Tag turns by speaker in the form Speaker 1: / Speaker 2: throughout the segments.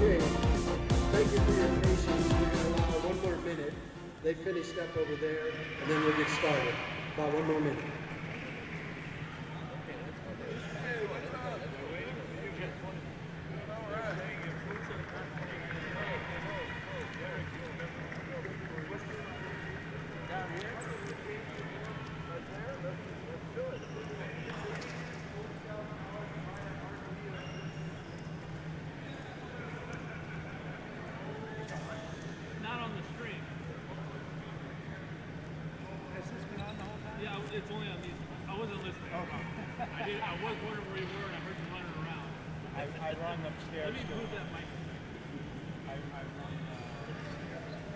Speaker 1: Okay, thank you for your patience. We're going to allow one more minute. They finished up over there, and then we'll get started. About one more minute.
Speaker 2: Not on the stream.
Speaker 3: Has this been on the whole time?
Speaker 2: Yeah, it's only on these. I wasn't listening.
Speaker 3: Okay.
Speaker 2: I was wondering where you were, and I heard you running around.
Speaker 3: I run upstairs.
Speaker 2: Let me move that mic.
Speaker 3: I run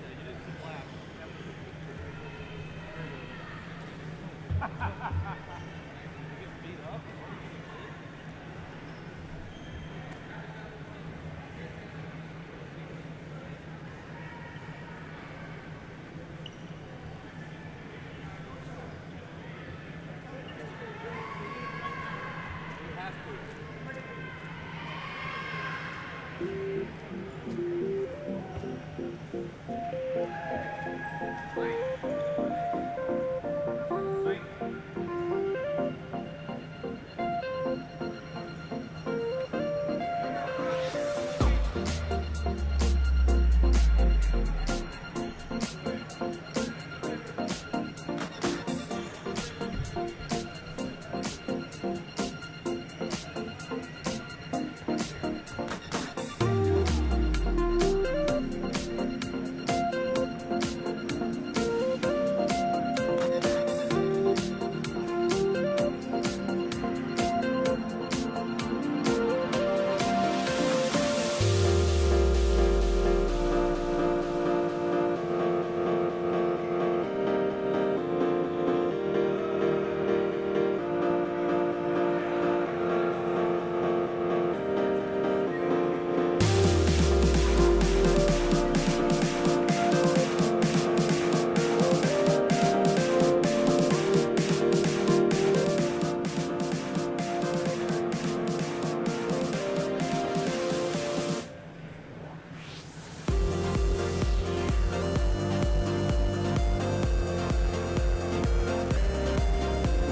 Speaker 2: Yeah, you did some laps. You get beat up. You have to.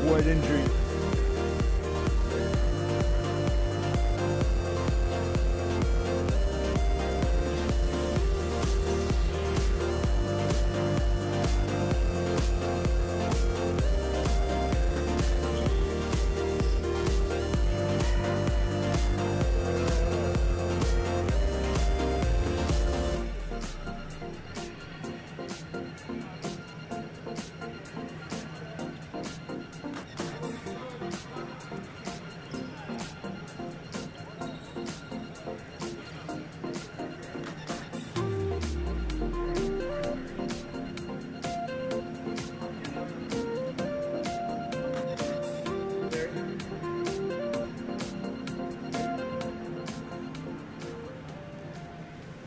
Speaker 3: What injury?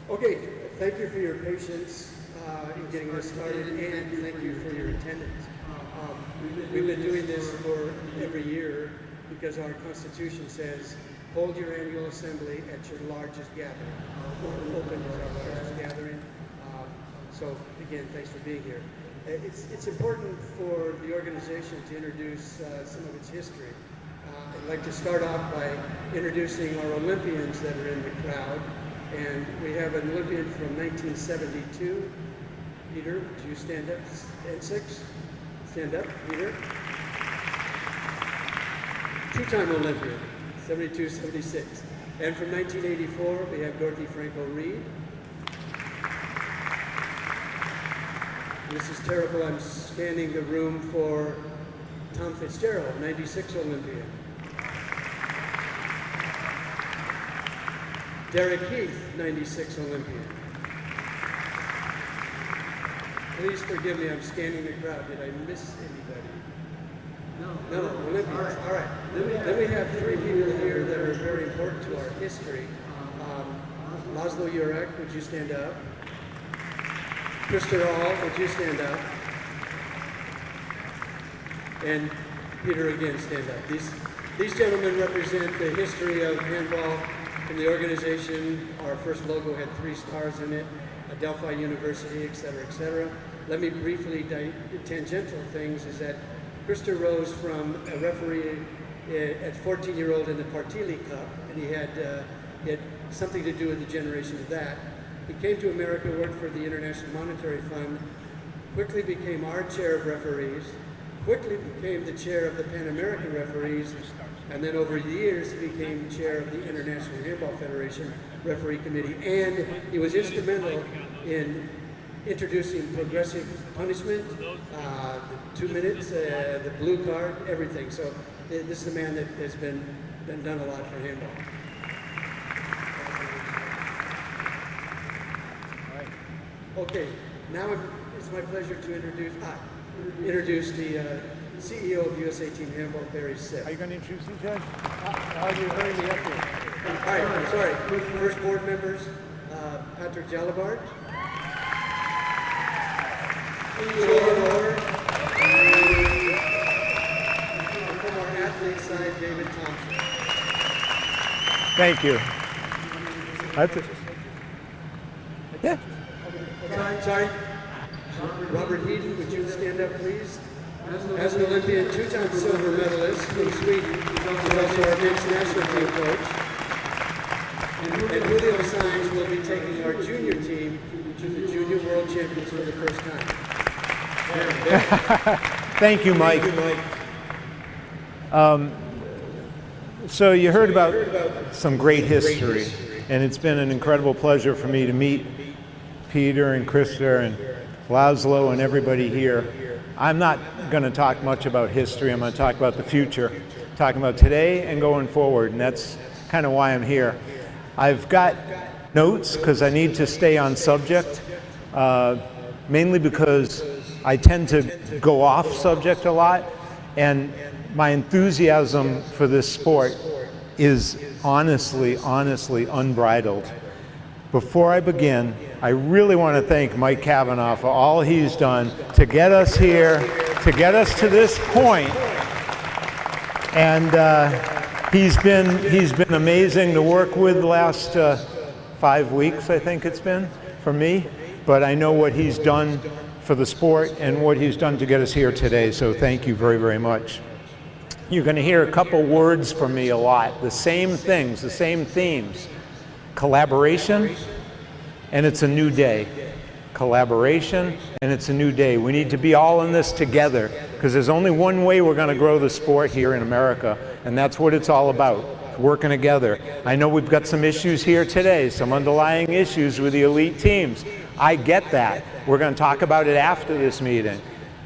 Speaker 1: Okay, thank you for your patience in getting this started, and thank you for your attendance. We've been doing this for every year because our Constitution says, hold your annual assembly at your largest gathering. Open is our largest gathering. So again, thanks for being here. It's important for the organization to introduce some of its history. I'd like to start off by introducing our Olympians that are in the crowd. And we have an Olympian from 1972. Peter, would you stand up? And six? Stand up, Peter. Two-time Olympian, 72, 76. And from 1984, we have Dorothy Franco-Reed. This is terrible. I'm scanning the room for Tom Fitzgerald, 96 Olympian. Derek Heath, 96 Olympian. Please forgive me, I'm scanning the crowd. Did I miss anybody? No, Olympians. All right. Then we have three people here that are very important to our history. Laszlo Jurek, would you stand up? Krista Hall, would you stand up? And Peter again, stand up. These gentlemen represent the history of handball from the organization. Our first logo had 3 stars in it, Delphi University, et cetera, et cetera. Let me briefly tangential things is that Krista rose from a referee at 14-year-old in the Partili Cup, and he had something to do with the generation of that. He came to America, worked for the International Monetary Fund, quickly became our chair of referees, quickly became the chair of the Pan American referees, and then over the years he became chair of the International Handball Federation Referee Committee, and he was instrumental in introducing progressive punishment, the 2 minutes, the blue card, everything. So this is a man that has been done a lot for handball. Okay, now it's my pleasure to introduce the CEO of USA Team Handball, Barry Sipp.
Speaker 3: Are you going to introduce him, Judge? How are you hurrying me up here?
Speaker 1: All right, I'm sorry. First board members, Patrick Jalabard. Julian Orr. And from our athlete side, David Thompson.
Speaker 3: Thank you. That's it. Yeah.
Speaker 1: Sorry. Robert Heaton, would you stand up, please? As an Olympian, 2-time silver medalist from Sweden, he's also our men's national team coach. And Julio Sainz will be taking our junior team to the Junior World Champions for the first time.
Speaker 3: Thank you, Mike. So you heard about some great history, and it's been an incredible pleasure for me to meet Peter and Krista and Laszlo and everybody here. I'm not going to talk much about history. I'm going to talk about the future, talking about today and going forward, and that's kind of why I'm here. I've got notes because I need to stay on subject, mainly because I tend to go off subject a lot, and my enthusiasm for this sport is honestly unbridled. Before I begin, I really want to thank Mike Cavanaugh for all he's done to get us here, to get us to this point. And he's been amazing to work with the last 5 weeks, I think it's been, for me. But I know what he's done for the sport and what he's done to get us here today, so thank you very, very much. You're going to hear a couple words from me a lot, the same things, the same themes. Collaboration, and it's a new day. Collaboration, and it's a new day. We need to be all in this together, because there's only one way we're going to grow the sport here in America, and that's what it's all about, working together. I know we've got some issues here today, some underlying issues with the elite teams. I get that. We're going to talk about it after this meeting.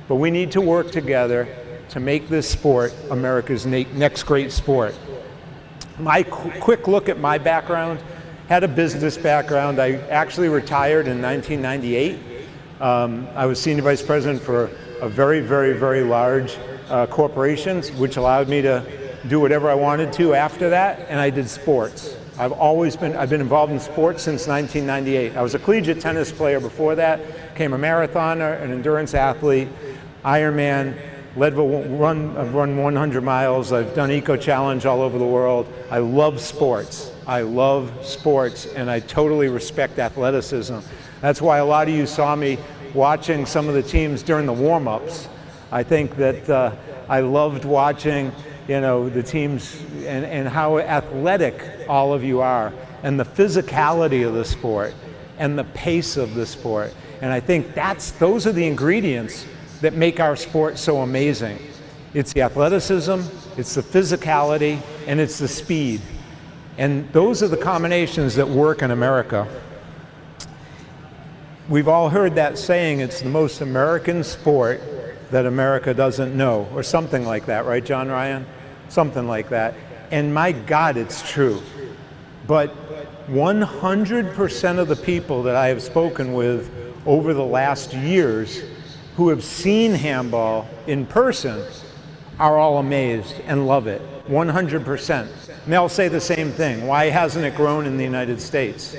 Speaker 3: But we need to work together to make this sport America's next great sport. My quick look at my background, had a business background. I actually retired in 1998. I was senior vice president for a very, very, very large corporation, which allowed me to do whatever I wanted to after that, and I did sports. I've been involved in sports since 1998. I was a collegiate tennis player before that, became a marathoner, an endurance athlete, Ironman, I've run 100 miles, I've done Eco Challenge all over the world. I love sports. I love sports, and I totally respect athleticism. That's why a lot of you saw me watching some of the teams during the warm-ups. I think that I loved watching, the teams and how athletic all of you are, and the physicality of the sport, and the pace of the sport. And I think those are the ingredients that make our sport so amazing. It's the athleticism, it's the physicality, and it's the speed. And those are the combinations that work in America. We've all heard that saying, it's the most American sport that America doesn't know, or something like that, right, John Ryan? Something like that. And my God, it's true. But 100% of the people that I have spoken with over the last years who have seen handball in person are all amazed and love it, 100%. And they'll say the same thing. Why hasn't it grown in the United States?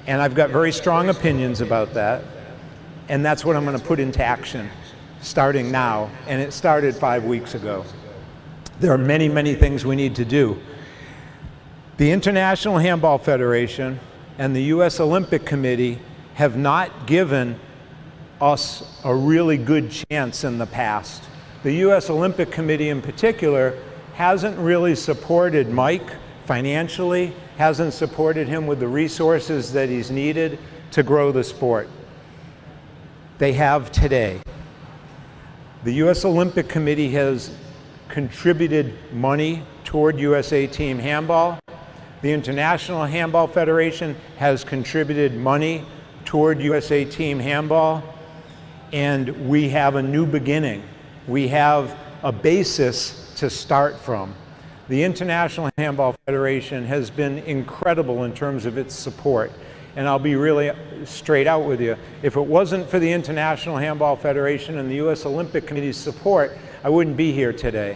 Speaker 3: And I've got very strong opinions about that, and that's what I'm going to put into action starting now, and it started 5 weeks ago. There are many, many things we need to do. The International Handball Federation and the U.S. Olympic Committee have not given us a really good chance in the past. The U.S. Olympic Committee in particular hasn't really supported Mike financially, hasn't supported him with the resources that he's needed to grow the sport. They have today. The U.S. Olympic Committee has contributed money toward USA Team Handball. The International Handball Federation has contributed money toward USA Team Handball, and we have a new beginning. We have a basis to start from. The International Handball Federation has been incredible in terms of its support, and I'll be really straight out with you. If it wasn't for the International Handball Federation and the U.S. Olympic Committee's support, I wouldn't be here today.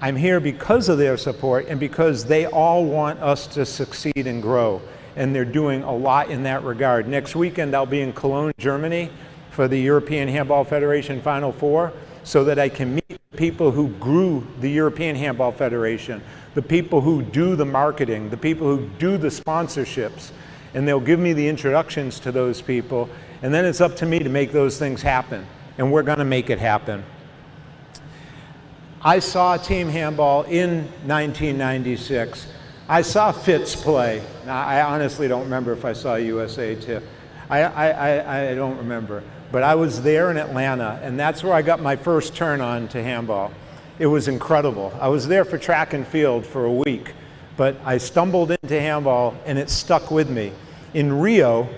Speaker 3: I'm here because of their support and because they all want us to succeed and grow, and they're doing a lot in that regard. Next weekend I'll be in Cologne, Germany for the European Handball Federation Final Four, so that I can meet people who grew the European Handball Federation, the people who do the marketing, the people who do the sponsorships, and they'll give me the introductions to those people, and then it's up to me to make those things happen, and we're going to make it happen. I saw Team Handball in 1996. I saw Fitz play. Now, I honestly don't remember if I saw USATH. I don't remember. But I was there in Atlanta, and that's where I got my first turn on to handball. It was incredible. I was there for track and field for a week, but I stumbled into handball, and it stuck with me. In Rio,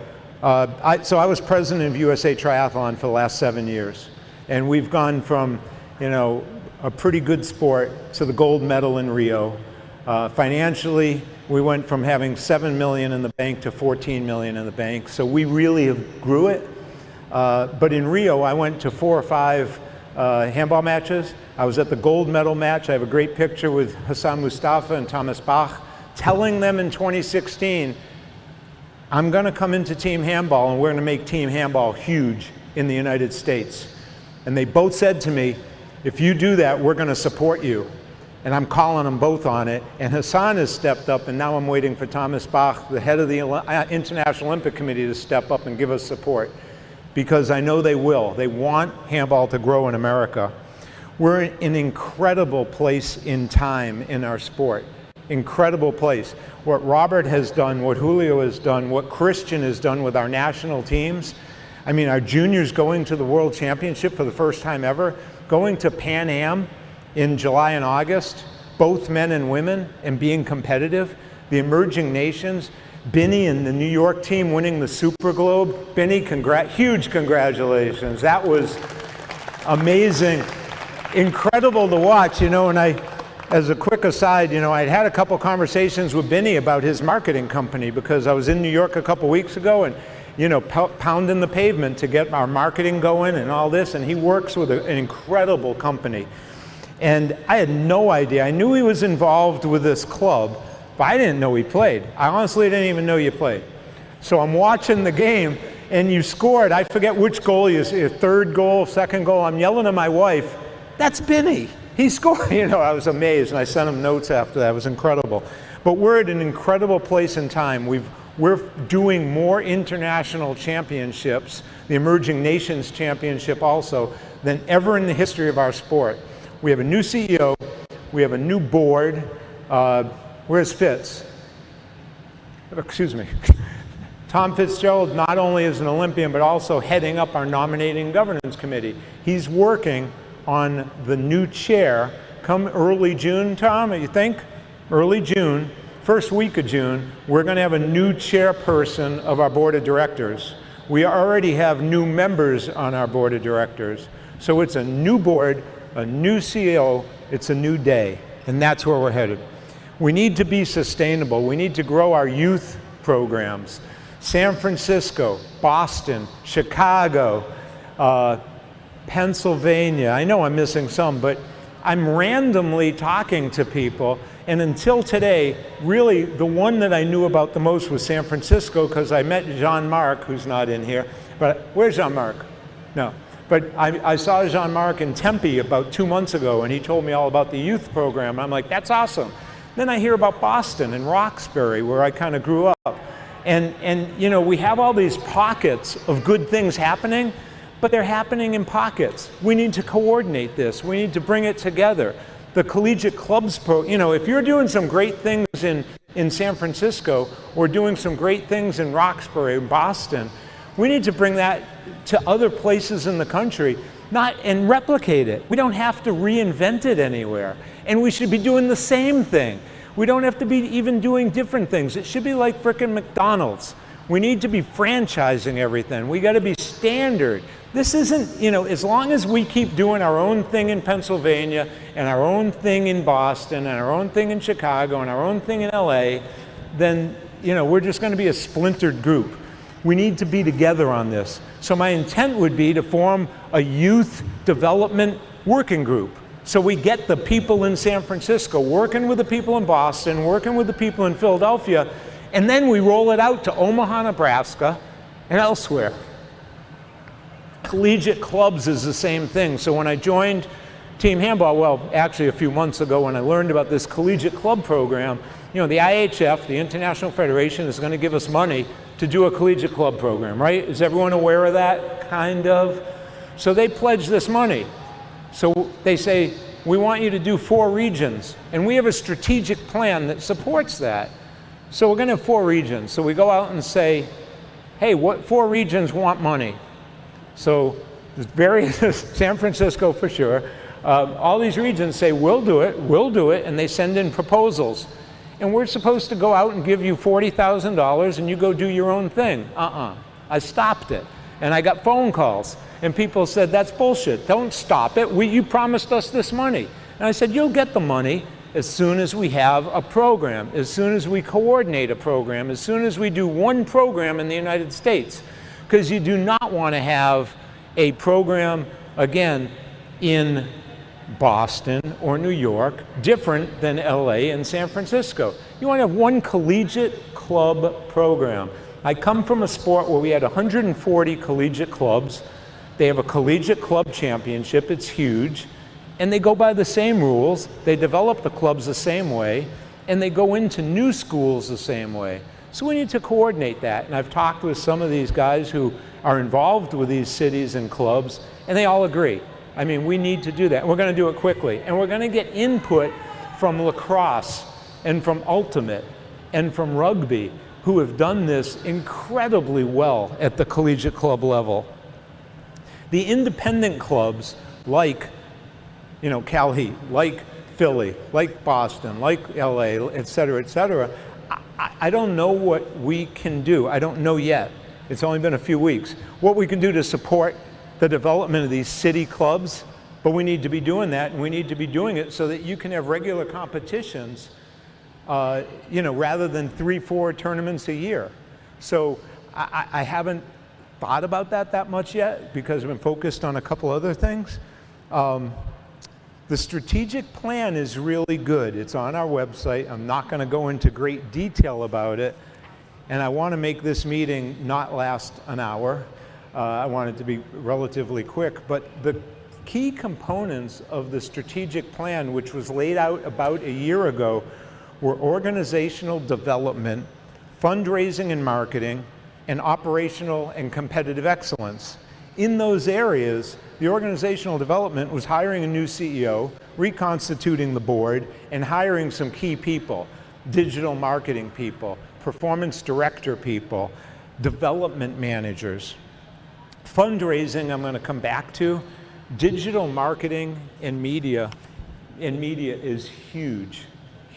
Speaker 3: so I was president of USA Triathlon for the last 7 years, and we've gone from, you know, a pretty good sport to the gold medal in Rio. Financially, we went from having $7 million in the bank to $14 million in the bank, so we really grew it. But in Rio, I went to 4 or 5 handball matches. I was at the gold medal match. I have a great picture with Hassan Mustafa and Thomas Bach, telling them in 2016, I'm going to come into Team Handball and we're going to make Team Handball huge in the United States. And they both said to me, if you do that, we're going to support you. And I'm calling them both on it. And Hassan has stepped up, and now I'm waiting for Thomas Bach, the head of the International Olympic Committee, to step up and give us support, because I know they will. They want handball to grow in America. We're in an incredible place in time in our sport. Incredible place. What Robert has done, what Julio has done, what Christian has done with our national teams. I mean, our juniors going to the World Championship for the first time ever, going to Pan Am in July and August, both men and women, and being competitive. The emerging nations, Binny and the New York team winning the Super Globe. Binny, huge congratulations. That was amazing, incredible to watch, you know. And as a quick aside, you know, I'd had a couple conversations with Binny about his marketing company, because I was in New York a couple weeks ago and, you know, pounding the pavement to get our marketing going and all this, and he works with an incredible company. And I had no idea. I knew he was involved with this club, but I didn't know he played. I honestly didn't even know you played. So I'm watching the game, and you scored. I forget which goal you see, third goal, second goal. I'm yelling at my wife, that's Binny. He scored. You know, I was amazed, and I sent him notes after that. It was incredible. But we're at an incredible place in time. We're doing more international championships, the Emerging Nations Championship also, than ever in the history of our sport. We have a new CEO. We have a new board. Where's Fitz? Excuse me. Tom Fitzgerald not only is an Olympian, but also heading up our nominating governance committee. He's working on the new chair come early June, Tom, you think? Early June, first week of June, we're going to have a new chairperson of our board of directors. We already have new members on our board of directors. So it's a new board, a new CEO, it's a new day, and that's where we're headed. We need to be sustainable. We need to grow our youth programs. San Francisco, Boston, Chicago, Pennsylvania. I know I'm missing some, but I'm randomly talking to people, and until today, really the one that I knew about the most was San Francisco, because I met Jean-Marc, who's not in here. But where's Jean-Marc? No. But I saw Jean-Marc in Tempe about 2 months ago, and he told me all about the youth program. I'm like, that's awesome. Then I hear about Boston and Roxbury, where I kind of grew up. And you know, we have all these pockets of good things happening, but they're happening in pockets. We need to coordinate this. We need to bring it together. The collegiate clubs you know, if you're doing some great things in San Francisco or doing some great things in Roxbury, Boston, we need to bring that to other places in the country, and replicate it. We don't have to reinvent it anywhere. And we should be doing the same thing. We don't have to be even doing different things. It should be like frickin' McDonald's. We need to be franchising everything. We got to be standard. This isn't, you know, as long as we keep doing our own thing in Pennsylvania and our own thing in Boston and our own thing in Chicago and our own thing in LA, then, you know, we're just going to be a splintered group. We need to be together on this. So my intent would be to form a youth development working group. So we get the people in San Francisco working with the people in Boston, working with the people in Philadelphia, and then we roll it out to Omaha, Nebraska, and elsewhere. Collegiate clubs is the same thing. So when I joined team handball, well, actually a few months ago when I learned about this collegiate club program, you know, the IHF, the International Federation, is going to give us money to do a collegiate club program, right? Is everyone aware of that? Kind of. So they pledge this money. So they say, we want you to do 4 regions. And we have a strategic plan that supports that. So we're going to have 4 regions. So we go out and say, hey, what 4 regions want money? So various, San Francisco for sure, all these regions say, we'll do it, and they send in proposals. And we're supposed to go out and give you $40,000 and you go do your own thing. I stopped it. And I got phone calls. And people said, that's bullshit. Don't stop it. You promised us this money. And I said, you'll get the money as soon as we have a program, as soon as we coordinate a program, as soon as we do one program in the United States. Because you do not want to have a program, again, in Boston or New York, different than LA and San Francisco. You want to have one collegiate club program. I come from a sport where we had 140 collegiate clubs. They have a collegiate club championship, it's huge, and they go by the same rules, they develop the clubs the same way, and they go into new schools the same way. So we need to coordinate that, and I've talked with some of these guys who are involved with these cities and clubs, and they all agree. I mean, we need to do that, and we're going to do it quickly, and we're going to get input from lacrosse, and from ultimate, and from rugby, who have done this incredibly well at the collegiate club level. The independent clubs, like, you know, Cal Heat, like Philly, like Boston, like LA, et cetera, I don't know what we can do. I don't know yet. It's only been a few weeks. What we can do to support the development of these city clubs, but we need to be doing that, and we need to be doing it so that you can have regular competitions, you know, rather than 3-4 tournaments a year. So I haven't thought about that much yet because I've been focused on a couple other things. The strategic plan is really good. It's on our website. I'm not going to go into great detail about it, and I want to make this meeting not last an hour. I want it to be relatively quick, but the key components of the strategic plan, which was laid out about a year ago, were organizational development, fundraising and marketing, and operational and competitive excellence. In those areas, the organizational development was hiring a new CEO, reconstituting the board, and hiring some key people, digital marketing people, performance director people, development managers. Fundraising, I'm going to come back to. Digital marketing and media is huge,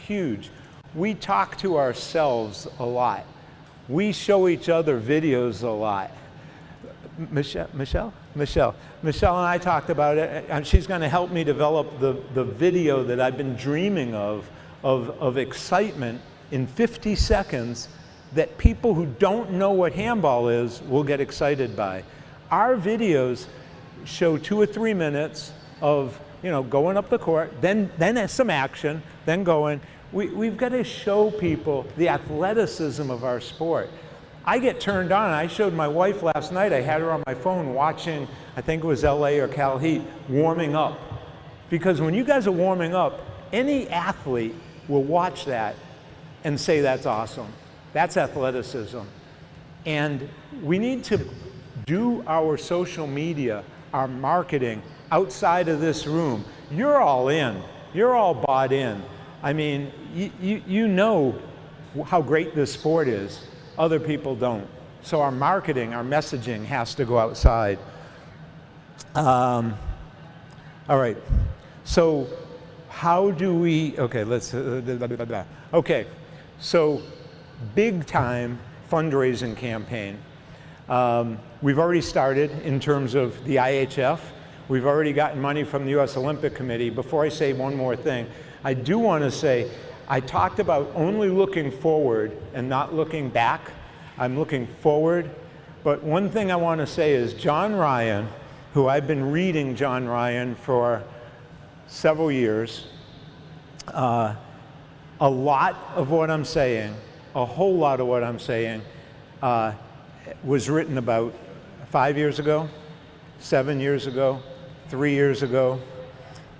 Speaker 3: huge. We talk to ourselves a lot. We show each other videos a lot. Michelle and I talked about it, and she's going to help me develop the video that I've been dreaming of excitement in 50 seconds that people who don't know what handball is will get excited by. Our videos show 2 or 3 minutes of, you know, going up the court, then some action, then going. We've got to show people the athleticism of our sport. I get turned on. I showed my wife last night. I had her on my phone watching, I think it was LA or Cal Heat, warming up. Because when you guys are warming up, any athlete will watch that and say that's awesome. That's athleticism. And we need to do our social media, our marketing outside of this room. You're all in. You're all bought in. I mean, you know how great this sport is. Other people don't. So our marketing, our messaging has to go outside. All right. So how do we, okay, let's, okay. So big time fundraising campaign. We've already started in terms of the IHF. We've already gotten money from the US Olympic Committee. Before I say one more thing, I do want to say, I talked about only looking forward and not looking back. I'm looking forward. But one thing I want to say is John Ryan, who I've been reading John Ryan for several years, a lot of what I'm saying, a whole lot of what I'm saying, was written about 5 years ago, 7 years ago, 3 years ago,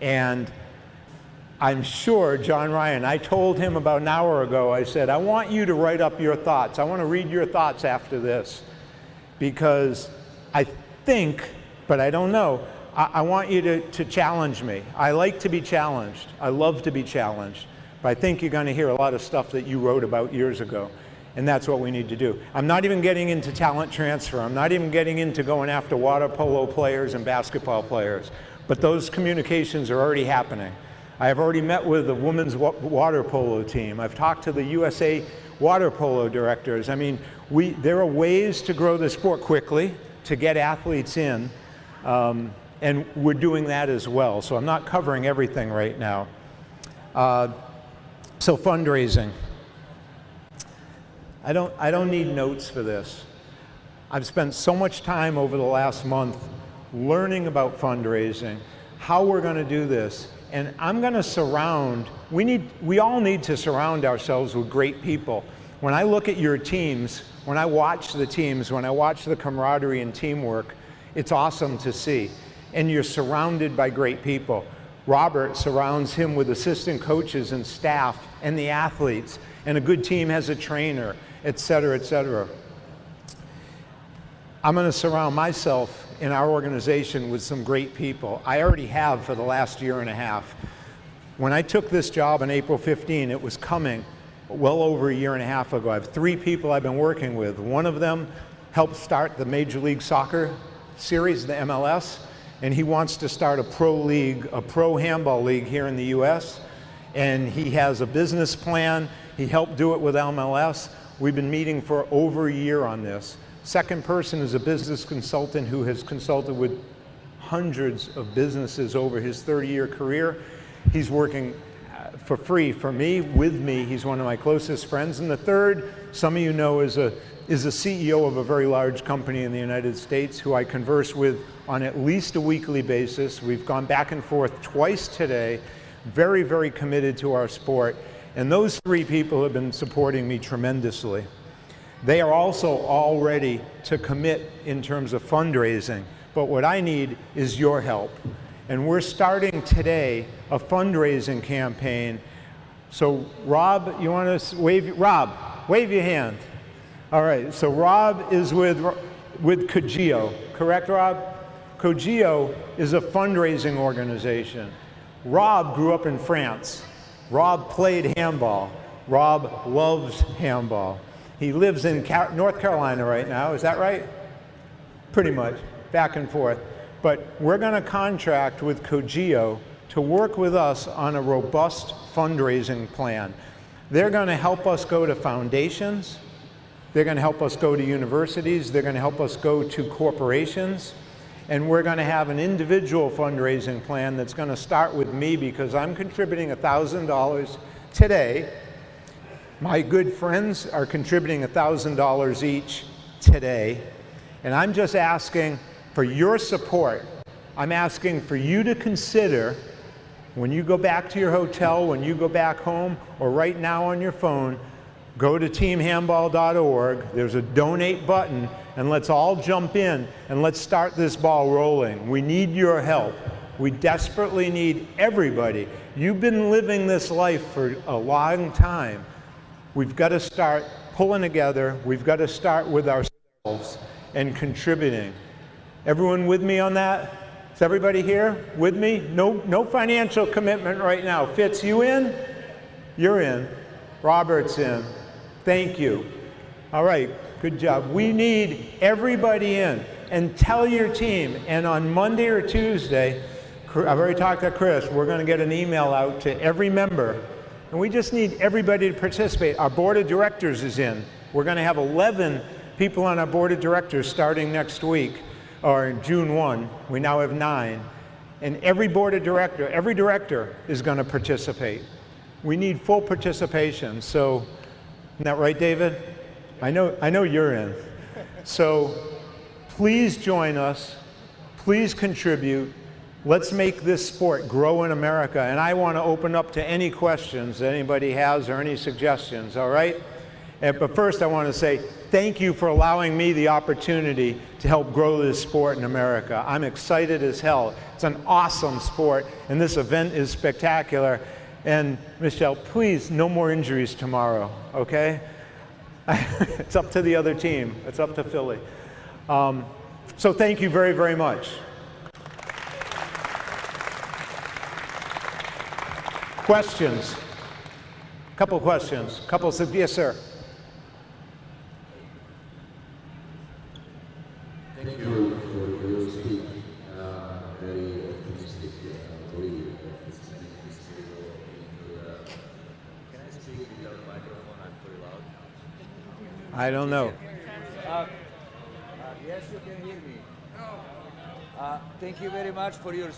Speaker 3: and I'm sure John Ryan, I told him about an hour ago, I said, I want you to write up your thoughts. I want to read your thoughts after this, because I think, but I don't know, I want you to challenge me. I like to be challenged. I love to be challenged. But I think you're going to hear a lot of stuff that you wrote about years ago. And that's what we need to do. I'm not even getting into talent transfer. I'm not even getting into going after water polo players and basketball players. But those communications are already happening. I have already met with the women's water polo team. I've talked to the USA water polo directors. I mean, there are ways to grow the sport quickly, to get athletes in, and we're doing that as well. So I'm not covering everything right now. So fundraising. I don't need notes for this. I've spent so much time over the last month learning about fundraising, how we're going to do this, and I'm going to surround, we all need to surround ourselves with great people. When I look at your teams, when I watch the teams, when I watch the camaraderie and teamwork, it's awesome to see. And you're surrounded by great people. Robert surrounds him with assistant coaches and staff and the athletes, and a good team has a trainer, et cetera, et cetera. I'm going to surround myself in our organization with some great people. I already have for the last year and a half. When I took this job on April 15, it was coming well over a year and a half ago. I have 3 people I've been working with. One of them helped start the Major League Soccer series, the MLS, and he wants to start a pro league, a pro handball league here in the US. And he has a business plan. He helped do it with MLS. We've been meeting for over a year on this. Second person is a business consultant who has consulted with hundreds of businesses over his 30-year career. He's working for free for me, with me. He's one of my closest friends. And the third, some of you know, is a CEO of a very large company in the United States who I converse with on at least a weekly basis. We've gone back and forth twice today, very, very committed to our sport. And those 3 people have been supporting me tremendously. They are also all ready to commit in terms of fundraising, but what I need is your help. And we're starting today a fundraising campaign. So Rob, you want to wave? Rob, wave your hand. All right, so Rob is with Cogeo, correct, Rob? Cogeo is a fundraising organization. Rob grew up in France. Rob played handball. Rob loves handball. He lives in North Carolina right now, is that right? Pretty much, back and forth. But we're going to contract with Cogeo to work with us on a robust fundraising plan. They're going to help us go to foundations. They're going to help us go to universities. They're going to help us go to corporations. And we're going to have an individual fundraising plan that's going to start with me because I'm contributing $1,000 today. My good friends are contributing $1,000 each today. And I'm just asking for your support. I'm asking for you to consider, when you go back to your hotel, when you go back home, or right now on your phone, go to teamhandball.org. There's a donate button, and let's all jump in and let's start this ball rolling. We need your help. We desperately need everybody. You've been living this life for a long time. We've got to start pulling together. We've got to start with ourselves and contributing. Everyone with me on that? Is everybody here with me? No financial commitment right now. Fitz, you in? You're in. Robert's in. Thank you. All right, good job. We need everybody in. And tell your team. And on Monday or Tuesday, I've already talked to Chris, we're going to get an email out to every member. And we just need everybody to participate. Our board of directors is in. We're going to have 11 people on our board of directors starting next week, or June 1. We now have 9. And every board of director, every director is going to participate. We need full participation. So, isn't that right, David? I know you're in. So please join us. Please contribute. Let's make this sport grow in America. And I want to open up to any questions that anybody has or any suggestions, all right? But first I want to say thank you for allowing me the opportunity to help grow this sport in America. I'm excited as hell. It's an awesome sport, and this event is spectacular. And Michelle, please, no more injuries tomorrow, okay? It's up to the other team. It's up to Philly. So thank you very, very much. Questions? Couple questions. Yes, sir.
Speaker 4: Thank you for your speech. Very optimistic. Believe it's making this table into the. Can I speak without a microphone? I'm pretty loud.
Speaker 3: I don't know.
Speaker 5: Yes, you can hear me. Thank you very much for your.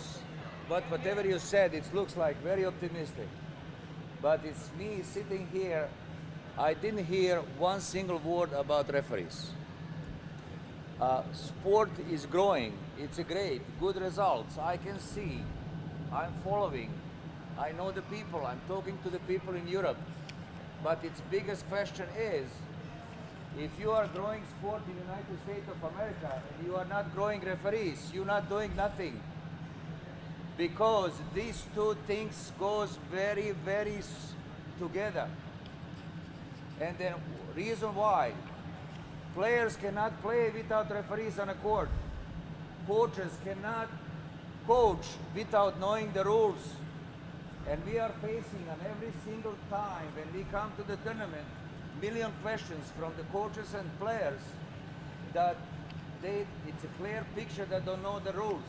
Speaker 5: But whatever you said, it looks like very optimistic. But it's me sitting here. I didn't hear one single word about referees. Sport is growing. It's a great, good results. I can see. I'm following. I know the people. I'm talking to the people in Europe. But its biggest question is, if you are growing sport in the United States of America and you are not growing referees, you're not doing nothing. Because these two things goes very, very together. And then reason why, players cannot play without referees on a court. Coaches cannot coach without knowing the rules. And we are facing on every single time when we come to the tournament, million questions from the coaches and players that it's a clear picture that don't know the rules.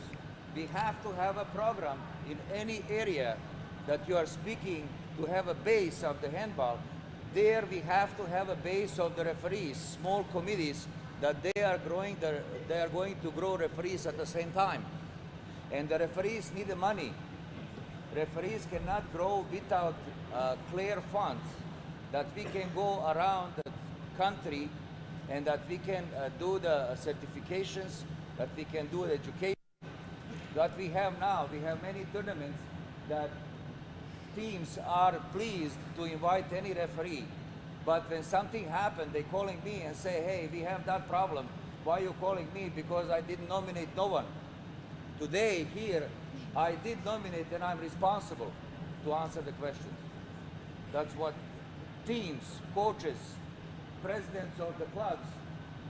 Speaker 5: We have to have a program in any area that you are speaking to have a base of the handball. There we have to have a base of the referees, small committees that they are going to grow referees at the same time. And the referees need the money. Referees cannot grow without clear funds that we can go around the country and that we can do the certifications, that we can do the education. That we have now, we have many tournaments that teams are pleased to invite any referee. But when something happened, they calling me and say, hey, we have that problem. Why are you calling me? Because I didn't nominate no one. Today, here, I did nominate and I'm responsible to answer the question. That's what teams, coaches, presidents of the clubs,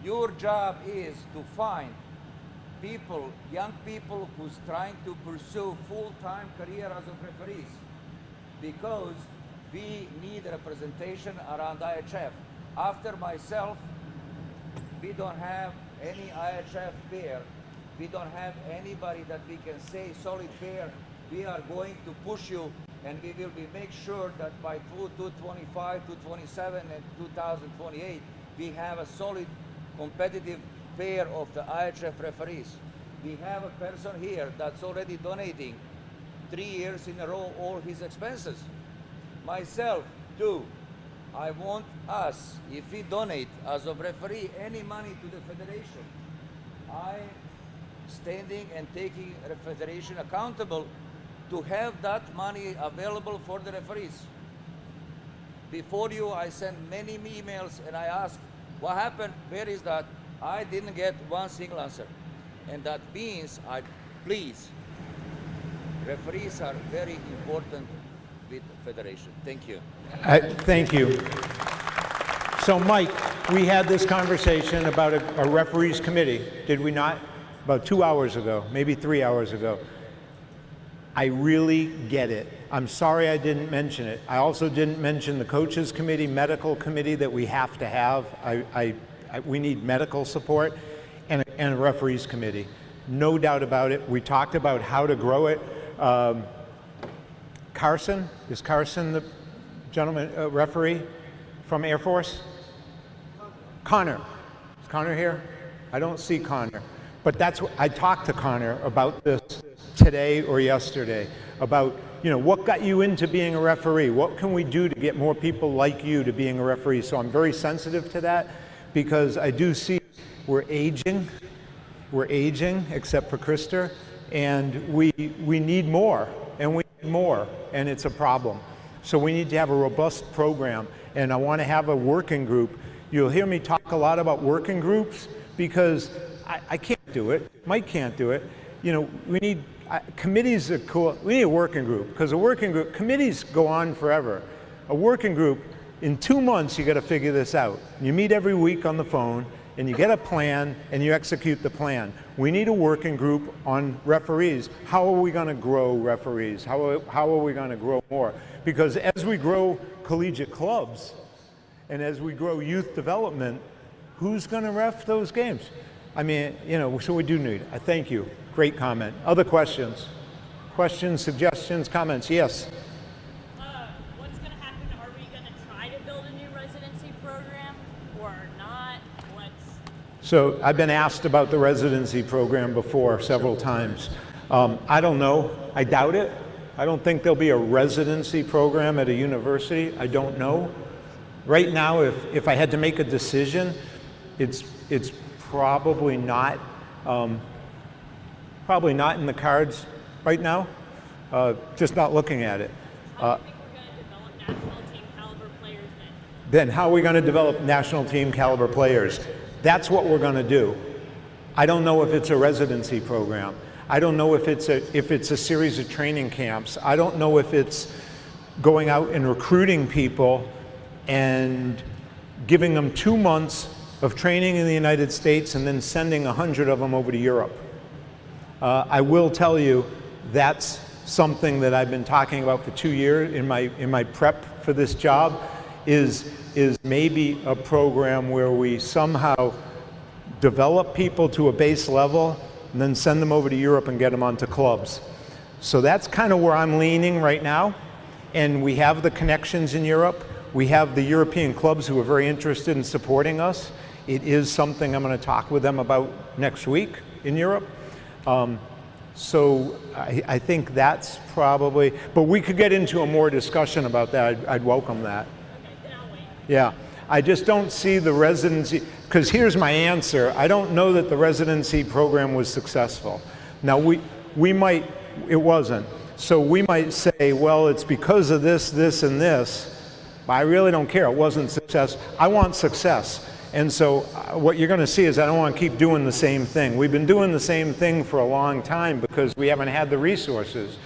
Speaker 5: your job is to find people, young people who's trying to pursue full-time career as of referees, because we need representation around IHF. After myself, we don't have any IHF pair. We don't have anybody that we can say solid pair. We are going to push you, and we will make sure that by 2025, 2027, and 2028, we have a solid competitive pair of the IHF referees. We have a person here that's already donating 3 years in a row all his expenses. Myself too. I want us, if we donate as of referee any money to the federation, I'm standing and taking the federation accountable to have that money available for the referees. Before you, I sent many emails and I asked, what happened? Where is that? I didn't get one single answer. And that means, please, Referees are very important with federation. Thank you.
Speaker 3: Thank you. So Mike, we had this conversation about a referees committee, did we not? About 2 hours ago, maybe 3 hours ago. I really get it. I'm sorry I didn't mention it. I also didn't mention the coaches committee, medical committee that we have to have. We need medical support and a referees committee. No doubt about it. We talked about how to grow it. Carson, is Carson the gentleman referee from Air Force? Connor. Is Connor here? I don't see Connor. But that's what I talked to Connor about this today or yesterday, about, you know, what got you into being a referee? What can we do to get more people like you to being a referee? So I'm very sensitive to that because I do see we're aging, except for Krister, and we need more, and we need more, and it's a problem. So we need to have a robust program, and I want to have a working group. You'll hear me talk a lot about working groups because I can't do it. Mike can't do it. You know, we need committees are cool. We need a working group because a working group, committees go on forever. A working group, in 2 months, you got to figure this out. You meet every week on the phone and you get a plan and you execute the plan. We need a working group on referees. How are we going to grow referees? How are we going to grow more? Because as we grow collegiate clubs and as we grow youth development, who's going to ref those games? I mean, you know, so we do need it. I thank you. Great comment. Other questions? Questions, suggestions, comments? Yes?
Speaker 6: What's going to happen? Are we going to try to build a new residency program or not?
Speaker 3: So I've been asked about the residency program before several times. I don't know. I doubt it. I don't think there'll be a residency program at a university. I don't know. Right now, if I had to make a decision, it's probably not in the cards right now. Just not looking at it.
Speaker 6: How do you think we're going to develop national team caliber players then?
Speaker 3: Then how are we going to develop national team caliber players? That's what we're going to do. I don't know if it's a residency program. I don't know if it's a series of training camps. I don't know if it's going out and recruiting people and giving them 2 months of training in the United States and then sending 100 of them over to Europe. I will tell you that's something that I've been talking about for 2 years in my prep for this job is maybe a program where we somehow develop people to a base level and then send them over to Europe and get them onto clubs. So that's kind of where I'm leaning right now. And we have the connections in Europe. We have the European clubs who are very interested in supporting us. It is something I'm going to talk with them about next week in Europe. So I think that's probably, but we could get into a more discussion about that. I'd welcome that.
Speaker 6: Okay, then I'll wait.
Speaker 3: Yeah, I just don't see the residency, because here's my answer. I don't know that the residency program was successful. Now we might, it wasn't. So we might say, well, it's because of this, this, and this, but I really don't care. It wasn't success. I want success. And so what you're going to see is I don't want to keep doing the same thing. We've been doing the same thing for a long time because we haven't had the resources.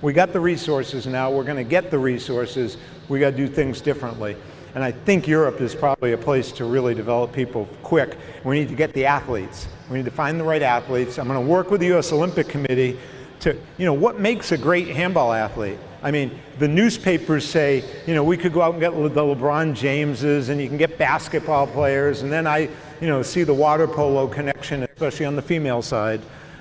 Speaker 3: We got the resources now. We're going to get the resources. We got to do things differently. And I think Europe is probably a place to really develop people quick. We need to get the athletes. We need to find the right athletes. I'm going to work with the U.S. Olympic Committee to, you know, what makes a great handball athlete? I mean, the newspapers say, you know, we could go out and get the LeBron Jameses and you can get basketball players, and then I, you know, see the water polo connection, especially on the female side.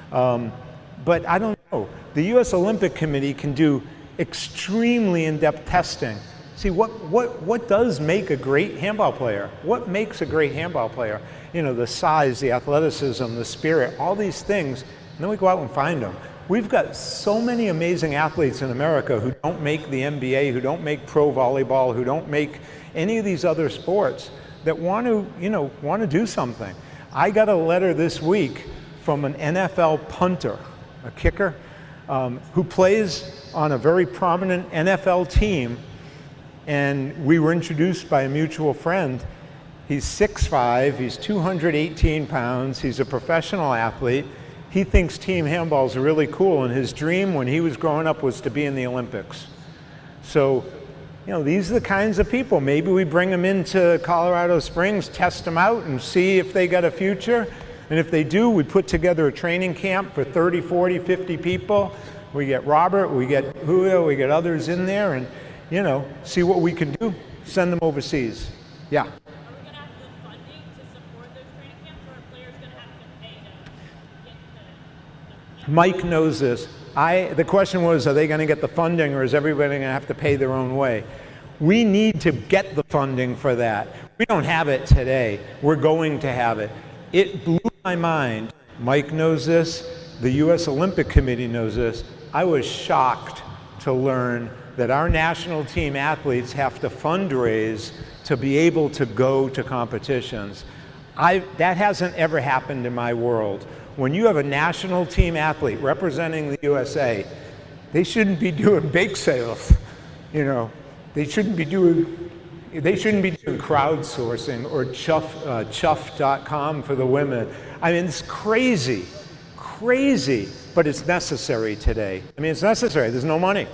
Speaker 3: But I don't know. The U.S. Olympic Committee can do extremely in-depth testing. See, what does make a great handball player? What makes a great handball player? You know, the size, the athleticism, the spirit, all these things, and then we go out and find them. We've got so many amazing athletes in America who don't make the NBA, who don't make pro volleyball, who don't make any of these other sports that want to do something. I got a letter this week from an NFL punter, a kicker, who plays on a very prominent NFL team, and we were introduced by a mutual friend. He's 6'5", he's 218 pounds, he's a professional athlete. He thinks team handball is really cool, and his dream when he was growing up was to be in the Olympics. So, you know, these are the kinds of people. Maybe we bring them into Colorado Springs, test them out, and see if they got a future. And if they do, we put together a training camp for 30, 40, 50 people. We get Robert, we get Julio, we get others in there, and, you know, see what we can do. Send them overseas. Yeah.
Speaker 6: Are we going to have the funding to support those training camps, or are players going to have to pay to get to the camp?
Speaker 3: Mike knows this. The question was, are they going to get the funding, or is everybody going to have to pay their own way? We need to get the funding for that. We don't have it today. We're going to have it. It blew my mind. Mike knows this. The U.S. Olympic Committee knows this. I was shocked to learn that our national team athletes have to fundraise to be able to go to competitions. That hasn't ever happened in my world. When you have a national team athlete representing the USA, they shouldn't be doing bake sales. You know, they shouldn't be doing crowdsourcing or chuff.com for the women. I mean, it's crazy, but it's necessary today. I mean, it's necessary. There's no money.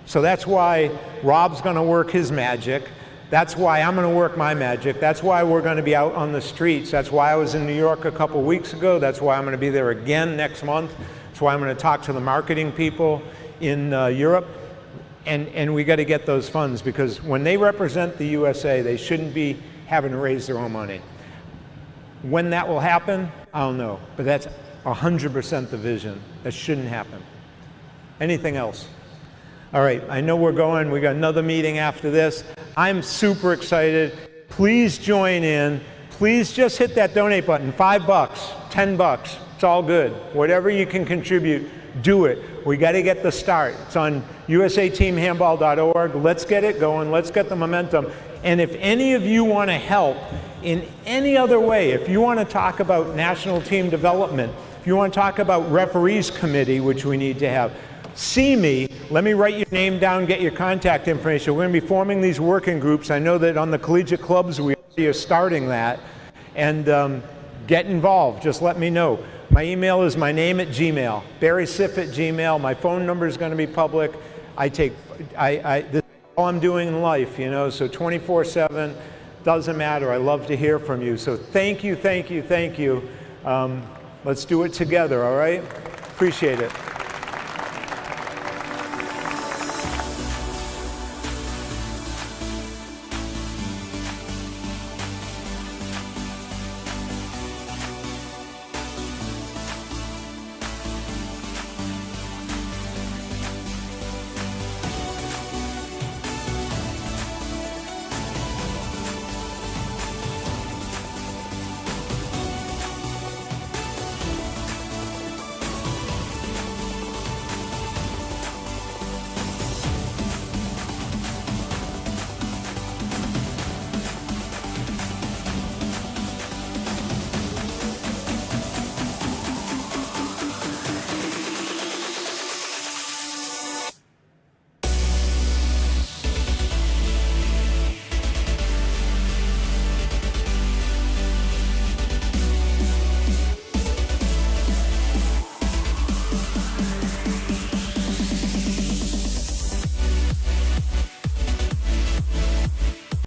Speaker 3: So that's why Rob's going to work his magic. That's why I'm going to work my magic. That's why we're going to be out on the streets. That's why I was in New York a couple weeks ago. That's why I'm going to be there again next month. That's why I'm going to talk to the marketing people in Europe. And we got to get those funds, because when they represent the USA, they shouldn't be having to raise their own money. When that will happen, I don't know. But that's 100% the vision. That shouldn't happen. Anything else? All right, I know we're going. We got another meeting after this. I'm super excited. Please join in. Please just hit that donate button. $5, $10. It's all good. Whatever you can contribute, do it. We got to get the start. It's on usateamhandball.org. Let's get it going. Let's get the momentum. And if any of you want to help in any other way, if you want to talk about national team development, if you want to talk about referees committee, which we need to have, see me. Let me write your name down, get your contact information. We're going to be forming these working groups. I know that on the collegiate clubs we are starting that. And get involved. Just let me know. My email is my name at Gmail, barrysif@gmail. My phone number is going to be public. This is all I'm doing in life, you know, so 24/7, doesn't matter. I love to hear from you. So thank you. Let's do it together, all right? Appreciate it.